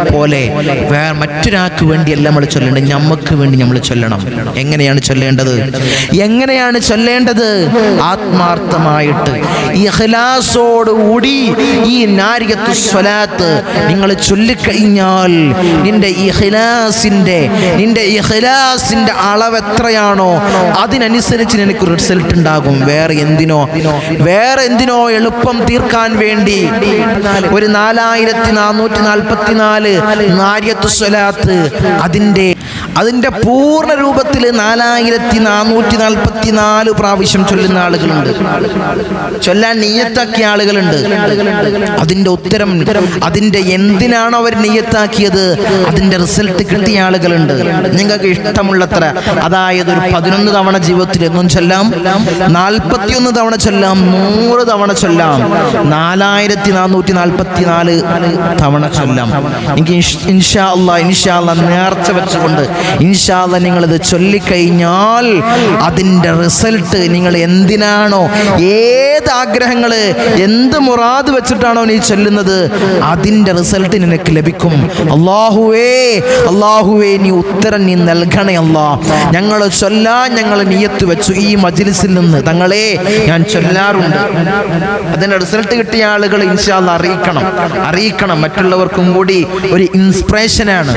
മറ്റൊരാൾക്ക് വേണ്ടിയല്ല നമ്മൾ ചൊല്ലേണ്ടത്, നമുക്ക് വേണ്ടി നമ്മൾ ചൊല്ലണം. എങ്ങനെയാണ് ചൊല്ലേണ്ടത്? ആത്മാർത്ഥമായിട്ട് ഇഖ്ലാസോടുകൂടി ഈ നാരിയത്തു സ്വലാത്ത് നിങ്ങൾ ചൊല്ലിക്കഴിഞ്ഞാൽ നിന്റെ ഇഖ്ലാസിന്റെ അളവ് എത്രയാണോ അതിനനുസരിച്ച് നിനക്ക് റിസൾട്ട് ഉണ്ടാകും. വേറെ എന്തിനോ എളുപ്പം തീർക്കാൻ വേണ്ടി ഒരു 4444 നാരിയത്തു സ്വലാത്ത് അതിൻ്റെ പൂർണ്ണ രൂപത്തിൽ 4444 പ്രാവശ്യം ചൊല്ലുന്ന ആളുകളുണ്ട്, ചൊല്ലാൻ നിയ്യത്താക്കിയ ആളുകളുണ്ട്. അതിൻ്റെ ഉത്തരം, അതിൻ്റെ എന്തിനാണോ അവർ നിയ്യത്താക്കിയത് അതിൻ്റെ റിസൾട്ട് കിട്ടിയ ആളുകളുണ്ട്. നിങ്ങൾക്ക് ഇഷ്ടമുള്ളത്ര, അതായത് ഒരു 11 തവണ ജീവിതത്തിൽ എന്നും ചൊല്ലാം, 41 തവണ ചൊല്ലാം, 100 തവണ ചൊല്ലാം, 4444 തവണ ചൊല്ലാം. എനിക്ക് ഇൻഷാ അല്ലാഹ് നേർച്ച വെച്ചുകൊണ്ട് ഇൻഷാ അല്ലാഹ് നിങ്ങളിത് ചൊല്ലിക്കഴിഞ്ഞാൽ അതിൻ്റെ റിസൾട്ട്, നിങ്ങൾ എന്തിനാണോ, ഏത് ആഗ്രഹങ്ങൾ, എന്ത് മുറാദ് വെച്ചിട്ടാണോ നീ ചൊല്ലുന്നത് അതിൻ്റെ റിസൾട്ട് നിനക്ക് ലഭിക്കും. അല്ലാഹുവേ നീ ഉത്തരം നീ നൽകണേ അല്ലാ. ഞങ്ങൾ ചൊല്ലാൻ ഞങ്ങൾ നിയ്യത്ത് വെച്ചു ഈ മജ്ലിസിൽ നിന്ന്, തങ്ങളെ ഞാൻ ചൊല്ലാറുണ്ട്. അതിൻ്റെ റിസൾട്ട് കിട്ടിയ ആളുകൾ ഇൻഷാ അല്ലാഹ് അറിയിക്കണം. മറ്റുള്ളവർക്കും കൂടി ഒരു ഇൻസ്പിറേഷനാണ്.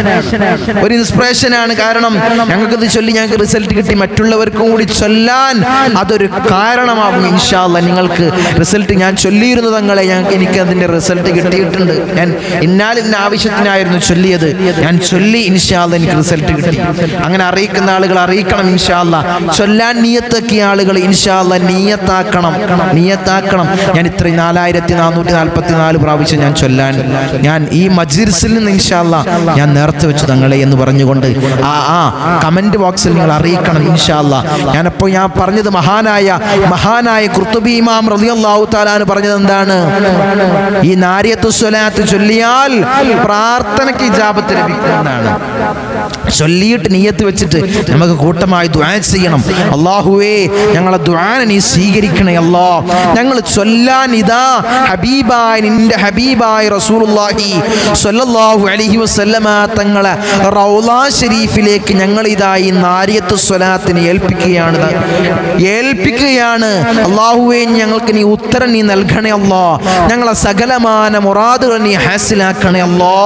കാരണം ഞങ്ങൾക്കിത് ചൊല്ലി ഞങ്ങൾക്ക് റിസൾട്ട് കിട്ടി, മറ്റുള്ളവർക്കും കൂടി ചൊല്ലാൻ അതൊരു കാരണമാകും. ഇൻഷാ അല്ലാഹ് നിങ്ങൾക്ക് റിസൾട്ട്, ഞാൻ ചൊല്ലിയിരുന്നു തങ്ങളെ, എനിക്ക് അതിൻ്റെ റിസൾട്ട് കിട്ടിയിട്ടുണ്ട്, ഞാൻ ഇന്ന ആവശ്യത്തിനായിരുന്നു ചൊല്ലിയത്, ഞാൻ ചൊല്ലി ഇൻഷാ അല്ലാഹ് എനിക്ക് റിസൾട്ട് കിട്ടി. അങ്ങനെ അറിയിക്കുന്ന ആളുകൾ അറിയിക്കണം ഇൻഷാ അല്ലാഹ്. ചൊല്ലാൻ നിയ്യത്താക്കിയ ആളുകൾ ഇൻഷാ അല്ലാഹ് നിയ്യത്താക്കണം. ഞാൻ ഇത്രയും 4444 പ്രാവശ്യം ഞാൻ ചൊല്ലാൻ, ഞാൻ ഈ മജ്ലിസിൽ നിന്ന് ഇൻഷാ അല്ലാഹ് ഞാൻ നേർച്ച വെച്ചു തങ്ങളെ എന്ന് പറഞ്ഞുകൊണ്ട് കമന്റ് ബോക്സിൽ നിങ്ങൾ അറിയിക്കണം ഇൻഷാ അല്ലാഹ്. ഞാൻ പറഞ്ഞത് മഹാനായ ഖുർത്തുബി ഇമാം റളിയല്ലാഹു തആല പറഞ്ഞത് എന്താണ്? ഈ നാരിയത്തുസ് സ്വലാത്ത് ചൊല്ലിയാൽ പ്രാർത്ഥനയ്ക്ക് ഇജാബത്ത് ലഭിക്കുന്നതാണ്. ചൊല്ലിയിട്ട് നിയ്യത്ത് വെച്ചിട്ട് നമുക്ക് കൂട്ടമായി ദുആ ചെയ്യണം. അല്ലാഹുവേ ഞങ്ങളെ ദുആനെ നീ സ്വീകരിക്കണേ അല്ലാ. ഞങ്ങൾ ചൊല്ലാൻ ഇതാ നിന്റെ ഹബീബായ റസൂലുള്ളാഹി സ്വല്ലല്ലാഹു അലൈഹി വസല്ലമ തങ്ങളെ റൗള ശരീഫിലേക്ക് ഞങ്ങൾ ഇതാ ഈ നാരിയത്തുസ് സ്വലാത്തിനെ ഏൽപ്പിക്കുകയാണ്. അല്ലാഹുവേ ഞങ്ങൾക്ക് നീ ഉത്തരം നീ നൽകണേ അല്ലാ. ഞങ്ങളെ സകലമാന മുറാദുകൾ നീ ഹാസിലാക്കണേ അല്ലാ.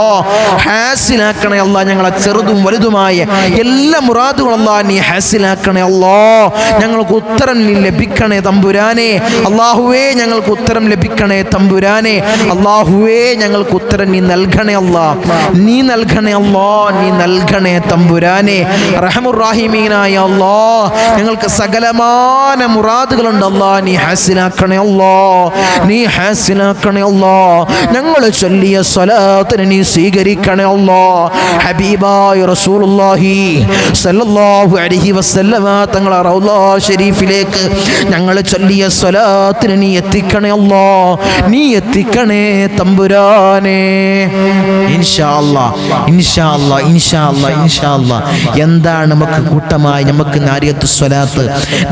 ഞങ്ങളെ ചെറുതും വലുതുമായ എല്ലാ മുറാദുകളും അല്ലാഹ് നീ ഹാസിലാക്കണേ അല്ലാ. ഞങ്ങൾക്ക് ഉത്തരം നീ ലഭിക്കണേ തമ്പുരാനെ. അല്ലാഹുവേ ഞങ്ങൾക്ക് ഉത്തരം ലഭിക്കണേ തമ്പുരാനെ. അല്ലാഹുവേ ഞങ്ങൾക്ക് ഉത്തരം നീ നൽകണേ അല്ലാ. നീ നൽകണേ തമ്പുരാനെ. റഹ്മുർ-റഹീമീനായ അല്ലാഹ് ഞങ്ങൾക്ക് സകലമാന മുറാദുകളുണ്ട് അല്ലാഹ് നീ ഹാസിലാക്കണേ അല്ലാഹ്. ഞങ്ങൾ ചൊല്ലിയ സ്വലാത്തിനെ നീ സ്വീകരിക്കണേ അല്ലാഹ്. ഹബീബായ റസൂലുള്ളാഹി സ്വല്ലല്ലാഹു അലൈഹി വസല്ലമ തങ്ങളെ റൗള ശരീഫിലേക്ക് ഞങ്ങൾ ചൊല്ലിയ സ്വലാത്തിനെ നീ എത്തിക്കണേ അല്ലാഹ്. നീ എത്തിക്കണേ തമ്പുരാനെ. ഇൻഷാ അല്ലാഹ്. എന്താണ് നമുക്ക് കൂട്ടമായി നമുക്ക് നാരിയത്തുസ് സ്വലാത്ത്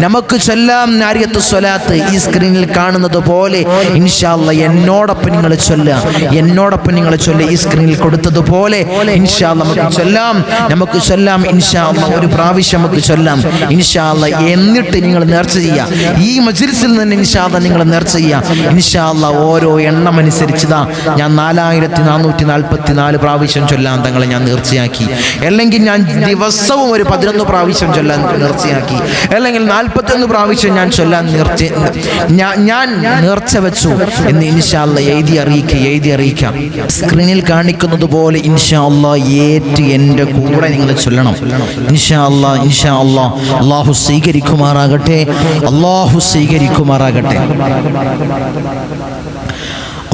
നമുക്ക് ചൊല്ലാം. നാരിയത്തുസ് സ്വലാത്ത് ഈ സ്ക്രീനിൽ കാണുന്നത് പോലെ ഇൻഷാ അല്ലാഹ് എന്നോടൊപ്പം നിങ്ങൾ ചൊല്ലുക. ഈ സ്ക്രീനിൽ കൊടുത്തതുപോലെ ഇൻഷാ അല്ലാഹ് നമുക്ക് ചൊല്ലാം ഇൻഷാ അല്ലാഹ്. ഒരു പ്രാവശ്യം നമുക്ക് ചൊല്ലാം ഇൻഷാ അല്ലാഹ്. എന്നിട്ട് നിങ്ങൾ നേർച്ച ചെയ്യുക. ഈ മജ്ലിസിൽ നിന്ന് ഇൻഷാ അല്ലാഹ് നിങ്ങൾ നേർച്ച ചെയ്യുക ഇൻഷാ അല്ലാഹ്. ഓരോ എണ്ണം അനുസരിച്ചതാ ഞാൻ 4444 പ്രാവശ്യം ചൊല്ലാൻ തങ്ങളെ ഞാൻ നേർച്ചയാക്കി. അല്ലെങ്കിൽ ഞാൻ ദിവസവും ഒരു 11 പ്രാവശ്യം ചൊല്ലാൻ നേർച്ചയാക്കി. അല്ലെങ്കിൽ 41 പ്രാവശ്യം ഞാൻ ചൊല്ലാൻ ഞാൻ നേർച്ച വെച്ചു എന്ന് ഇൻഷാ അല്ലാഹ് എഴുതി അറിയിക്കാം. സ്ക്രീനിൽ കാണിക്കുന്നത് പോലെ ഇൻഷാ അല്ലാഹ് ഏറ്റ് എൻ്റെ കൂടെ നിങ്ങൾ ചൊല്ലണം ഇൻഷാ അല്ലാഹ്. അല്ലാഹു സ്വീകരിക്കുമാറാകട്ടെ.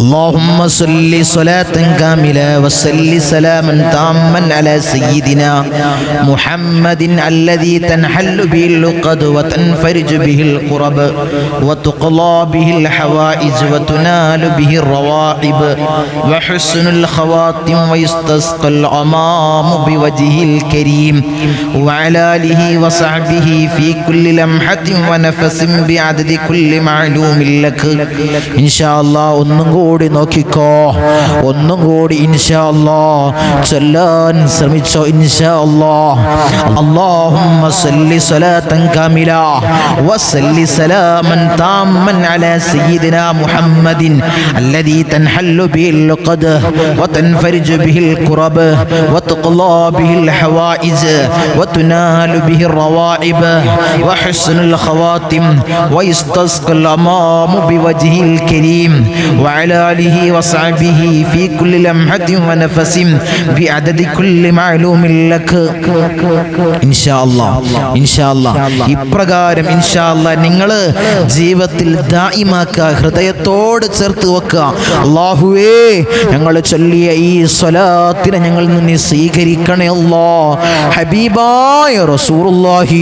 اللهم صل صلاة كاملة وصل سلاما تاما على سيدنا محمد الذي تنحل به اللقد وتنفرج به القرب وتقضى به الحوائج وتنال به الروائب وحسن الخواتم ويستسقى الغمام بوجهه الكريم وعلى آله وصحبه في كل لمحة ونفس بعدد كل معلوم لك إن شاء الله. ഒന്നും കൂടി ഇൻഷാ അല്ലാഹ് ചൊല്ലാൻ ശ്രമിച്ചോ ഇൻഷാ അല്ലാഹ്. اللهم صل صلاة كاملة وصل سلاما تاما على سيدنا محمد الذي تنحل به اللقد وتنفرج به الكرب وتقضى به الحوائج وتنال به الروائب وحسن الخواتم ويستسقى الأمام بوجهه الكريم وعلى ആലിഹി വസഹ്ബിഹി ഫീ കുല്ലി ലംഹത്തിൻ വനഫസിൻ ബിഅദദി കുല്ലി മഅലൂമിൻ ലക. ഇൻഷാ അല്ലാഹ് ഇപ്രകാരം ഇൻഷാ അല്ലാഹ് നിങ്ങൾ ജീവിതത്തിൽ ദായിമാക്കുക, ഹൃദയത്തോട് ചേർത്ത് വെക്കുക. അല്ലാഹുവേ, ഞങ്ങൾ ചൊല്ലിയ ഈ സ്വലാത്തിനെ ഞങ്ങൾ നീ സ്വീകരിക്കണേ അല്ലാഹ്. ഹബീബായ റസൂലുള്ളാഹി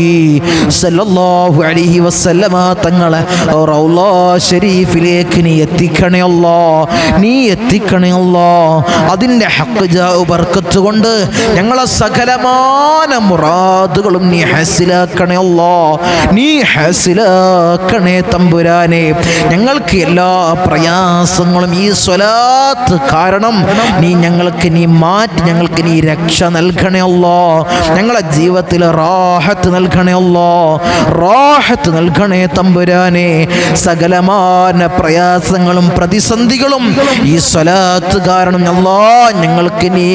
സല്ലല്ലാഹു അലൈഹി വസല്ലമ തങ്ങളെ റൗള ശരീഫിലേക്ക് നീ എത്തിക്കണേ അല്ലാഹ്, നീ എത്തിക്കണേ അല്ലാഹ്. അതിൻ്റെ ഹഖ് ജാഉ ബർക്കത്ത് കൊണ്ട് ഞങ്ങളെ സകലമാന മുറാദുകളും നീ ഹാസിലാക്കണേ അല്ലാഹ്, നീ ഹാസിലാക്കണേ തമ്പുരാനെ. ഞങ്ങൾക്ക് എല്ലാ പ്രയാസങ്ങളും ഈ സ്വലാത്ത് കാരണം നീ ഞങ്ങൾക്ക് നീ മാറ്റി ഞങ്ങൾക്ക് നീ രക്ഷ നൽകണേ അല്ലാഹ്. ഞങ്ങളെ ജീവിതത്തിൽ റാഹത്ത് നൽകണേ അല്ലാഹ്, റാഹത്ത് നൽകണേ തമ്പുരാനെ. സകലമാന പ്രയാസങ്ങളും പ്രതിസന്ധികളും ഈ സ്വലാത്ത് കാരണം അല്ലാഹ് ഞങ്ങൾക്ക് നീ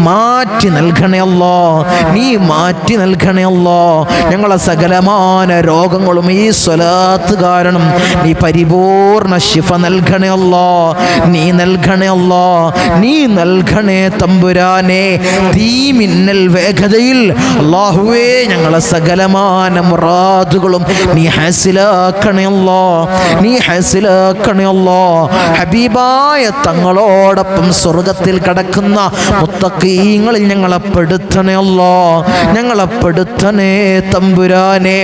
മാറ്റി നൽകണേ അല്ലാഹ്, നീ മാറ്റി നൽകണേ അല്ലാഹ്. ഞങ്ങളെ സകലമാന രോഗങ്ങളും ഈ സ്വലാത്ത് കാരണം നീ പരിപൂർണ ശിഫ നൽകണേ അല്ലാഹ്, നീ നൽകണേ അല്ലാഹ്, നീ നൽകണേ തമ്പുരാനെ. തീമിന്നൽ വേഗതയിൽ അല്ലാഹുവേ ഞങ്ങളെ സകലമാന മുറാദുകളും നീ ഹാസിലാക്കണേ അല്ലാഹ്, നീ ഹാസിലാക്കണേ അല്ലാഹ്. ഹബീബായ തങ്ങളോടൊപ്പം സ്വർഗത്തിൽ കടക്കുന്ന മുത്തഖീങ്ങളിൽ ഞങ്ങളെ പെടുത്തണേ അല്ലാഹ്, ഞങ്ങളെ പെടുത്തണേ തമ്പുരാനെ.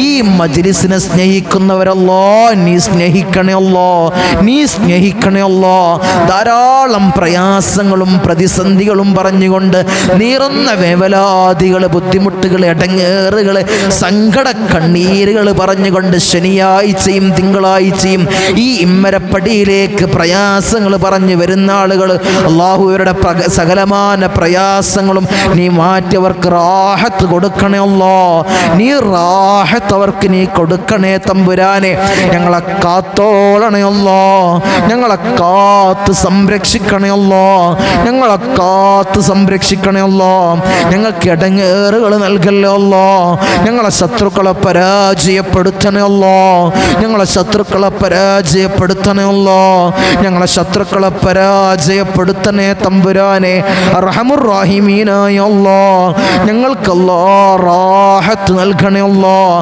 ഈ മജ്ലിസിനെ സ്നേഹിക്കുന്നവരല്ലാഹ് നീ സ്നേഹിക്കണേ അല്ലാഹ്, നീ സ്നേഹിക്കണേ അല്ലാഹ്. ധാരാളം പ്രയാസങ്ങളും പ്രതിസന്ധികളും പറഞ്ഞുകൊണ്ട് നീറുന്ന വേവലാദികൾ, ബുദ്ധിമുട്ടുകൾ, ഇടങ്ങേറുകൾ, സങ്കട കണ്ണീരുകൾ പറഞ്ഞുകൊണ്ട് ശനിയാഴ്ചയും തിങ്കളാഴ്ചയും ഈ ഇമ്മരപ്പടിയിലേക്ക് പ്രയാസങ്ങൾ പറഞ്ഞു വരുന്ന ആളുകൾ അല്ലാഹുവരുടെ സകലമാന പ്രയാസങ്ങളും നീ മാറ്റിയവർക്ക് റാഹത്ത് കൊടുക്കണേ അല്ലാഹ്, നീ റാഹത്ത് അവർക്ക് നീ കൊടുക്കണേ തമ്പുരാനെ. ഞങ്ങളെ കാത്തോളണേ അല്ലാഹ്, ഞങ്ങളെ കാത്ത് സംരക്ഷിക്കണേ അല്ലാഹ്, ഞങ്ങളെ കാത്ത് സംരക്ഷിക്കണേ അല്ലാഹ്. ഞങ്ങൾക്ക് ഇടങ്ങേറുകൾ നൽകല്ലേ അല്ലാഹ്, ഞങ്ങളെ ശത്രുക്കളെ പരാജയപ്പെടുത്തണേ അല്ലാഹ്, ഞങ്ങളെ ശത്രുക്കളെ പരാജയപ്പെടുത്തണേ അല്ലാഹ്, ഞങ്ങളെ ശത്രുക്കളെ പരാജയപ്പെടുത്തണേ തമ്പുരാനെ. അർഹമുർ റഹീമീനായ അല്ലാഹ് ഞങ്ങൾക്ക് അല്ലാഹ് റാഹത്ത് നൽകണേ അല്ലാഹ്,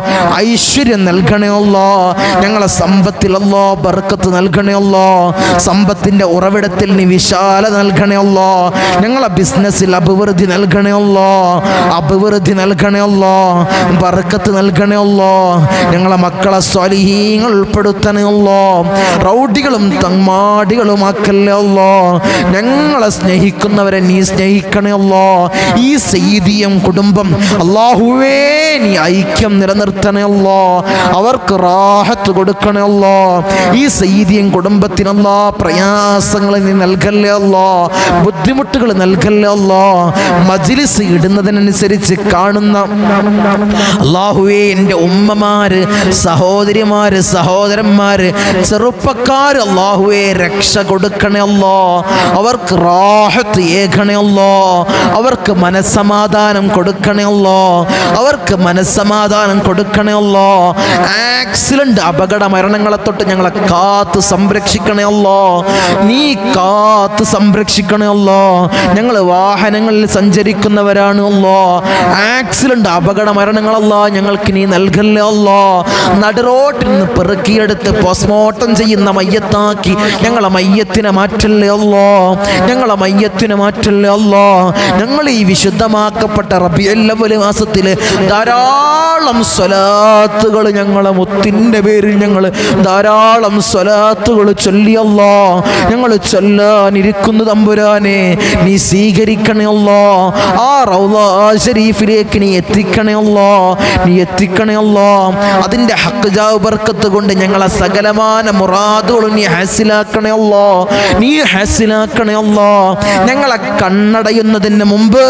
ഐശ്വര്യം നൽകണേ അല്ലാഹ്. ഞങ്ങളെ സമ്പത്തിൽ അല്ലാഹ് ബർക്കത്ത് നൽകണേ അല്ലാഹ്, സമ്പത്തിന്റെ ഉറവിടത്തിൽ നീ വിശാല നൽകണേ അല്ലാഹ്. ഞങ്ങളെ ബിസിനസ്സിൽ അഭിവൃദ്ധി നൽകണേ അല്ലാഹ്, അഭിവൃദ്ധി നൽകണേ അല്ലാഹ്, ബർക്കത്ത് നൽകണേ അല്ലാഹ്. ഞങ്ങളെ മക്കളെ സ്വാലിഹീങ്ങൾ ഉൾപ്പെടുത്തണേ അല്ലാഹ്, റൗഡികളും തങ്ങമാടികളും ആക്കല്ലേ അല്ലാഹ്. ഞങ്ങളെ സ്നേഹിക്കുന്നവരെ നീ സ്നേഹിക്കണേ അല്ലാഹ്. ഈ സയ്യിദിയം കുടുംബം അല്ലാഹുവേ നീ ഐക്യം നിലനിർത്തണേ അല്ലാഹ്, അവർക്ക് റാഹത്ത് കൊടുക്കണേ അല്ലാഹ്. ഈ സയ്യിദിയം കുടുംബത്തിന് അല്ലാഹ് പ്രയാസങ്ങൾ നീ നൽകല്ലേ അല്ലാഹ്, ബുദ്ധിമുട്ടുകൾ നൽകല്ലേ അല്ലാഹ്. മജ്ലിസ് ഇടുന്നതിനനുസരിച്ച് കാണുന്ന അല്ലാഹുവേ എൻ്റെ ഉമ്മമാര്, സഹോദരിമാര്, സഹോദരന്മാര്, ചെറുപ്പക്കാർ അല്ലാഹുവേ രക്ഷ കൊടുക്കണേ അല്ലാഹ്, അവർക്ക് റാഹത്ത് ഏകണേ അല്ലാഹ്, അവർക്ക് മനസ്സമാധാനം കൊടുക്കണേ അല്ലാഹ്, അവർക്ക് മനസ്സമാധാനം കൊടുക്കണേ അല്ലാഹ്. ആക്സിഡന്റ് അപകട മരണങ്ങളെ തൊട്ട് ഞങ്ങളെ കാത്ത് സംരക്ഷിക്കണേ അല്ലാഹ്, നീ കാത്ത് സംരക്ഷിക്കണേ അല്ലാഹ്. ഞങ്ങൾ വാഹനങ്ങളിൽ സഞ്ചരിക്കുന്നവരാണ് അല്ലാഹ്, ആക്സിഡന്റ് അപകട മരണങ്ങളല്ലാ ഞങ്ങൾക്ക് നീ നൽകല്ലേ അല്ലാഹ്. നടുറോട്ടിൽ നിന്ന് പെറുക്കിയെടുത്ത് പോസ്റ്റ്മോർട്ടം ചെയ്യുന്ന മയ്യത്താക്കി ഞങ്ങളെ മയ്യത്തിനെ മാറ്റല്ലേ അല്ലാഹ്, ഞങ്ങളെ മയ്യത്തിനെ മാറ്റല്ലേ അല്ലാഹ്. ഞങ്ങൾ ഈ വിശുദ്ധമാക്കപ്പെട്ട റബീഉൽ അവ്വൽ മാസത്തിൽ ധാരാളം സ്വലാത്തുകൾ ഞങ്ങളെ മുത്തിൻ്റെ പേരിൽ ഞങ്ങൾ ധാരാളം സ്വലാത്തുകൾ ചൊല്ലി അല്ലാഹ്. ഞങ്ങൾ ചൊല്ലാനിരിക്കുന്നു തമ്പുരാനെ, നീ സ്വീകരിക്കണേ അല്ലാഹ്. ആ റൗള ശരീഫിലേക്ക് നീ എത്തിക്കണേ അല്ലാഹ്, നീ എത്തിക്കണേ അല്ലാഹ്. അതിൻ്റെ ഹഖ് ജാ ബർക്കത്ത് കൊണ്ട് ഞങ്ങളെ സകലമാന മുറാദുകളും നീ ഹാസിലാക്കണേ അല്ലാഹ്, നീ ഹാസിലാക്കണേ അല്ലാഹ്. ഞങ്ങളെ കണ്ണടയുന്നതിന് മുമ്പ്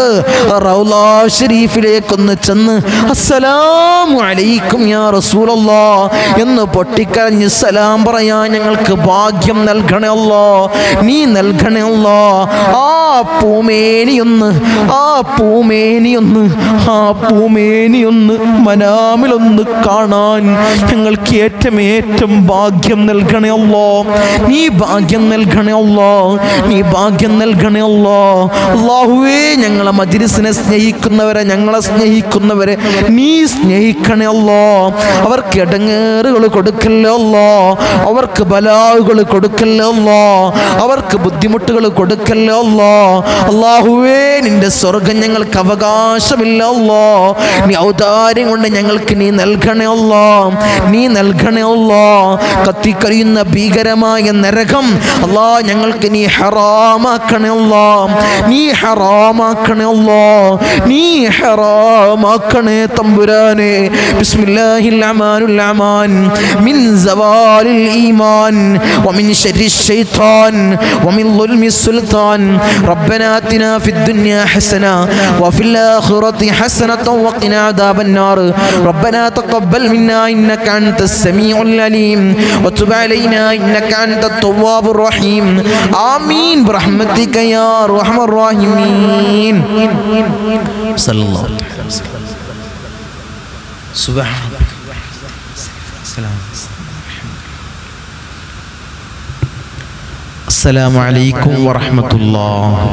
റൗള ശരീഫിലേക്കൊന്ന് ചെന്ന് അസ്സലാമു അലൈക്കും യാ റസൂലല്ലാഹ് എന്ന് പൊട്ടിക്കരഞ്ഞ് സലാം പറയാൻ ഞങ്ങൾക്ക് ഭാഗ്യം നൽകണേ അല്ലാഹ്, നീ നൽകണേ അല്ലാഹ്. ആ പൂമേനിയൊന്ന് മനാമിലൊന്ന് കാണാൻ ഞങ്ങൾക്ക് ഏറ്റവും ഭാഗ്യം നൽകണേ അല്ലാഹ്. നീ ഭാഗ്യം നൽകണേ അല്ലാ, നീ ഭാഗ്യം നൽകണേ അല്ലാ. അല്ലാഹുവേ, ഞങ്ങളെ മജ്‌ലിസിനെ സ്നേഹിക്കുന്നവരെ, ഞങ്ങളെ സ്നേഹിക്കുന്നവരെ നീ സ്നേഹിക്കണേ അല്ലാ. അവർക്ക് ഇടങ്ങേറുകൾ കൊടുക്കല്ലേ അല്ലാ, അവർക്ക് ബലാവുകൾ കൊടുക്കല്ലേ അല്ലാ, അവർക്ക് ബുദ്ധിമുട്ടുകൾ കൊടുക്കല്ലേ അല്ലാ. അല്ലാഹുവേ, നിന്റെ സ്വർഗ്ഗം ഞങ്ങൾക്ക് അവകാശമില്ല അല്ലാ. നീ ഔദാര്യം കൊണ്ട് ഞങ്ങൾക്ക് നീ നൽകണേ അല്ലാ, നീ നൽകണേ അല്ലാ. കത്തിക്കരിയുന്ന ഭീകരമായ നരകം അല്ലാ ഞങ്ങൾക്ക് നീ ഹറാമാക്കണേ അല്ലാ, നീ ഹറാമാക്കണേ അല്ലാ, നീ ഹറാമാക്കണേ തമ്പുരാനെ. ബിസ്മില്ലാഹിൽ റഹ്മാനിർ റഹീം. മിൻ സവാലിൽ ഈമാൻ വമിൻ ശർരിശ് ശൈത്താൻ വമിൻ ളുൽമിസ് സുൽത്താൻ. റബ്ബനാ ആതിനാ ഫിദ് ദുനിയാ ഹസന വഫിൽ ആഖിറതി ഹസനത വഖിനാ അദാബൻ നാർ. റബ്ബനാ തഖബ്ബൽ മിന്നാ ഇന്നക അൻതസ് സമീഉൽ അലീം വതുബ് അലൈനാ ഇന്നക അൻതത് തവ്വാബുർ റഹീം. ആമീൻ ബിറഹ്മതിക യാ അർഹമർ റഹീമീൻ. സല്ലല്ലാഹു അലൈഹി വസല്ലം. സുബ്ഹാന അസ്സലാമു അലൈക്കും വറഹ്മത്തുള്ളാഹി.